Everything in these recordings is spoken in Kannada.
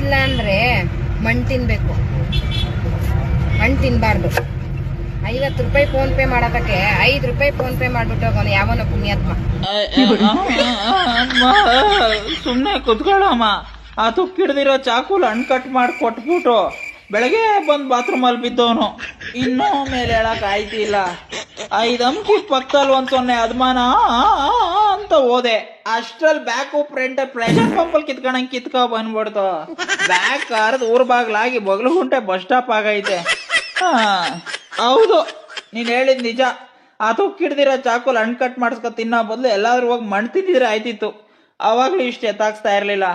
ಕಾಸಿಲ್ಲ ಅಂದ್ರೆ ಮಣ್ಣು ತಿನ್ಬೇಕು, ಮಣ್ಣು ತಿನ್ಬಾರ್ದು. 50 ರೂಪಾಯಿ ಫೋನ್ ಪೇ ಮಾಡೋದಕ್ಕೆ 5 ರೂಪಾಯಿ ಫೋನ್ ಪೇ ಮಾಡ್ಬಿಟ್ಟು ಹೋಗೋನು ಯಾವನ ಪುಣ್ಯಾತ್ಮ. ಸುಮ್ಮನೆ ಕುತ್ಕೊಳ್ಳಮ್ಮ. ಆ ತುಕ್ಕಿಡ್ದಿರೋ ಚಾಕುಲ್ ಹಣ್ಣು ಕಟ್ ಮಾಡಿ ಕೊಟ್ಬಿಟ್ಟು ಬೆಳಗ್ಗೆ ಬಂದು ಬಾತ್ರೂಮಲ್ಲಿ ಬಿದ್ದವನು. ಇನ್ನೂ ಮೇಲೆ ಹೇಳಕ್ ಆಯ್ತಿಲ್ಲ. 5 ಅಂಕಿ ಪಕ್ಕದಲ್ಲಿ 1-0 ಅದ್ಮಾನ ಅಂತ ಹೋದೆ. ಅಷ್ಟ್ರಲ್ಲಿ ಬ್ಯಾಕು ಫ್ರಂಟ್ ಪ್ರೆಷರ್ ಪಂಪಲ್ಲಿ ಕಿತ್ಕೊಂಡಂಗೆ ಕಿತ್ಕೊ ಬಂದ್ಬಿಡ್ತು. ಬ್ಯಾಗ್ ಕಾರ್ದು ಊರ್ ಬಾಗ್ಲಾಗಿ ಬಗ್ಲುಗುಂಟೆ ಬಸ್ ಸ್ಟಾಪ್ ಆಗೈತೆ. ಹೌದು, ನೀನ್ ಹೇಳಿದ್ ನಿಜ. ಆ ತುಕ್ಕಿಡ್ದಿರೋ ಚಾಕುಲ್ ಹಣ್ಣು ಕಟ್ ಮಾಡಿಸ್ಕೊ ತಿನ್ನೋ ಬದಲು ಎಲ್ಲಾದ್ರೂ ಹೋಗಿ ಮಣ್ಣು ತಿಂದಿದ್ರೆ ಆಯ್ತಿತ್ತು. ಅವಾಗ್ಲೂ ಇಷ್ಟು ಎತ್ತಾಕ್ಸ್ತಾ ಇರ್ಲಿಲ್ಲ.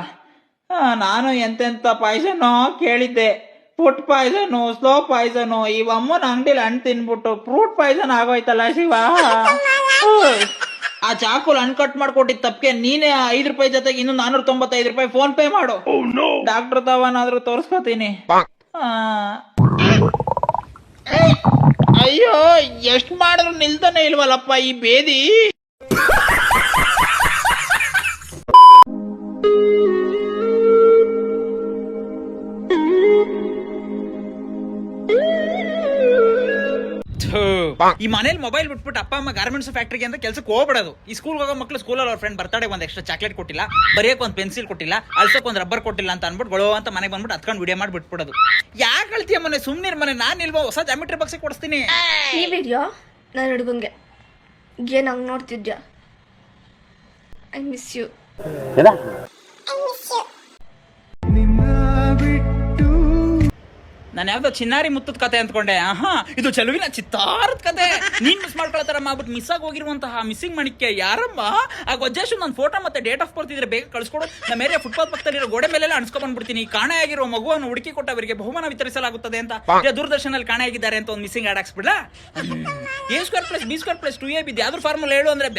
ನಾನು ಎಂತೆಂತ ಪಾಯ್ಸನ್ನು ಕೇಳಿದ್ದೆ. Food poison, slow poison. ಈ ಅಮ್ಮನ ಅಂಗಡಿಲಿ ಹಣ್ಣು ತಿನ್ಬಿಟ್ಟು ಫ್ರೂಟ್ ಪಾಯ್ಸನ್ ಆಗೋಯ್ತಲ್ಲ ಶಿವ. ಆ ಚಾಕುಲ್ ಹಣ್ಣು ಕಟ್ ಮಾಡ್ಕೊಟ್ಟಿದ್ ತಪ್ಪಿಗೆ ನೀನೇ 5 ರೂಪಾಯಿ ಜೊತೆಗೆ ಇನ್ನು 495 ರೂಪಾಯಿ ಫೋನ್ ಪೇ ಮಾಡು. ಡಾಕ್ಟರ್ ತವನಾದ್ರೂ ತೋರ್ಸ್ಕೊತೀನಿ. ಅಯ್ಯೋ, ಎಷ್ಟು ಮಾಡಿದ್ರು ನಿಲ್ತಾನೆ ಇಲ್ವಲ್ಲಪ್ಪ ಈ ಬೇದಿ. ಈ ಮನೇಲಿ ಮೊಬೈಲ್ ಬಿಟ್ಬಿಟ್ಟು ಅಪ್ಪ ಅಮ್ಮ ಗಾರ್ಮೆಂಟ್ಸ್ ಫ್ಯಾಕ್ಟ್ರಿಗೆ ಅಂತ ಕೆಲಸಕ್ಕೆ ಹೋಗ್ಬಿಡೋದು. ಈ ಸ್ಕೂಲ್ಗೆ ಹೋಗೋ ಮಕ್ಕಳು ಸ್ಕೂಲಲ್ಲಿ ಅವ್ರ ಫ್ರೆಂಡ್ ಬರ್ತಡೆ ಒಂದು ಎಕ್ಸ್ಟ್ರಾ ಚಾಕ್ಲೇಟ್ ಕೊಟ್ಟಿಲ್ಲ, ಬರೆಯೋಕೆ ಒಂದು ಪೆನ್ಸಿಲ್ ಕೊಟ್ಟಿಲ್ಲ, ಅಳ್ಸೋಕೆ ಒಂದು ರಬ್ಬರ್ ಕೊಟ್ಟಿಲ್ಲ ಅಂತ ಅನ್ಬಿಟ್ಟು ಗೊಳೋ ಅಂತ ಮನೆಗೆ ಬಂದ್ಬಿಟ್ಟು ಹತ್ಕೊಂಡು ವಿಡಿಯೋ ಮಾಡಿ ಬಿಟ್ಬಿಡೋದು. ಯಾಕೆ ಹೇಳ್ತೀಯ ಮನೆ? ಸುಮ್ಮನೆ ಮನೆ. ನಾನು ಇಲ್ವೋ ಹೊಸ ಜಾಮಿಟ್ರಿ ಬಾಕ್ಸಿಗೆ ಕೊಡಿಸ್ತೀನಿ. ಈ ವಿಡಿಯೋ ನನ್ನ ಹುಡುಗಂಗೆ ಏನು ಹಂಗೆ ನೋಡ್ತಿದ್ಯಾ? I miss you. ನಾನು ಯಾವ್ದೋ ಚಿನ್ನಾರಿ ಮುತ್ತದ ಕತೆ ಅಂದ್ಕೊಂಡೆ. ಇದು ಚೆಲುವಿನ ಚಿತ್ತಾರದ ಕತೆ. ನೀನ್ ಮಿಸ್ ಮಾಡ್ಕೊಳ್ತಾರ ಮಾಡ್ಬಿಟ್ಟು ಮಿಸ್ ಆಗಿ ಹೋಗಿರುವಂತಹ ಮಿಸ್ಸಿಂಗ್ ಮಣಿಕ್ಕೆ ಯಾರಮ್ಮ ಆ ಗೊಜ್ಜೇಶು ನನ್ನ ಫೋಟೋ ಮತ್ತೆ ಡೇಟ್ ಆಫ್ ಬರ್ತ್ ಇದ್ರೆ ಬೇಗ ಕಳ್ಸ್ಕೊಡು. ನಮ್ಮ ಏರಿಯಾ ಫುಟ್ಪಾತ್ ಪಕ್ಕದಲ್ಲಿರೋ ಗೋಡೆ ಮೇಲೆಲ್ಲ ಅನ್ಸ್ಕೊಂಡ್ಬಿಡ್ತೀನಿ. ಕಾಣೆ ಆಗಿರೋ ಮಗುವನ್ನು ಹುಡುಕಿ ಕೊಟ್ಟವರಿಗೆ ಬಹುಮಾನ ವಿತರಿಸಲಾಗುತ್ತದೆ ಅಂತ ದೂರದರ್ಶನಲ್ಲಿ ಕಾಣೆ ಆಗಿದ್ದಾರೆ ಅಂತ ಒಂದು ಮಿಸ್ಸಿಂಗ್ ಆಡ್ ಹಾಕ್ಸ್ಬಿಡ್ಲ. A²+B²+2AB ಯಾವ್ದು ಫಾರ್ಮುಲಾ ಹೇಳು ಅಂದ್ರೆ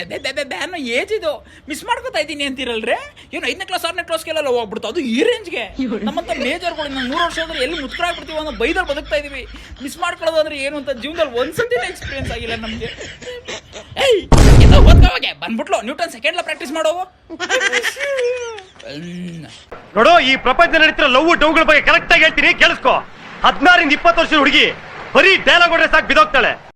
ಅನ್ನೋ ಏಜ್ ಇದು. ಮಿಸ್ ಮಾಡ್ಕೊತಾ ಇದ್ದೀನಿ ಅಂತಿರಲ್ರಿ. ಏನು 5ನೇ ಕ್ಲಾಸ್ 6ನೇ ಕ್ಲಾಸ್ಗೆಲ್ಲ ಹೋಗ್ಬಿಡ್ತು. ಅದು ಈ ರೇಂಜ್ಗೆ. ನಮ್ಮಂತ ಮೇಜರ್ಗಳು 3 ವರ್ಷ ಅಂದ್ರೆ ಎಲ್ಲಿ ಮುತ್ಕರಾಗ್ಬಿಡ್ತೀವಿ ಅನ್ನೋ ಬೈದಲ್ಲಿ ಬದುಕ್ತಾ ಇದೀವಿ. ಮಿಸ್ ಮಾಡ್ಕೊಳ್ಳೋದು ಅಂದ್ರೆ ಏನು ಅಂತ ಜೀವನದಲ್ಲಿ ಒಂದ್ಸತಿನ ಎಕ್ಸ್ಪೀರಿಯನ್ಸ್ ಆಗಿಲ್ಲ ನಮ್ಗೆ. ಓದ್ಕೋವಾಗೆ ಬಂದ್ಬಿಟ್ಲು ನ್ಯೂಟನ್ ಸೆಕೆಂಡ್ ಲಾ ಪ್ರಾಕ್ಟೀಸ್ ಮಾಡೋವು. ನೋಡು, ಈ ಪ್ರಪಂಚ ನಡೀತಿರೋ ಲವ್ ಡೌಗಳ ಬಗ್ಗೆ ಕರೆಕ್ಟ್ ಆಗಿ ಹೇಳ್ತೀನಿ, ಕೇಳಿಸ್ಕೊ. 16 ಇಂದ 20 ವರ್ಷದ ಹುಡುಗಿ ಬರೀ ಡೈಲಾಗ್ ಹೊಡ್ರೆ ಸಾಕು ಬಿದೋಗ್ತಾಳೆ.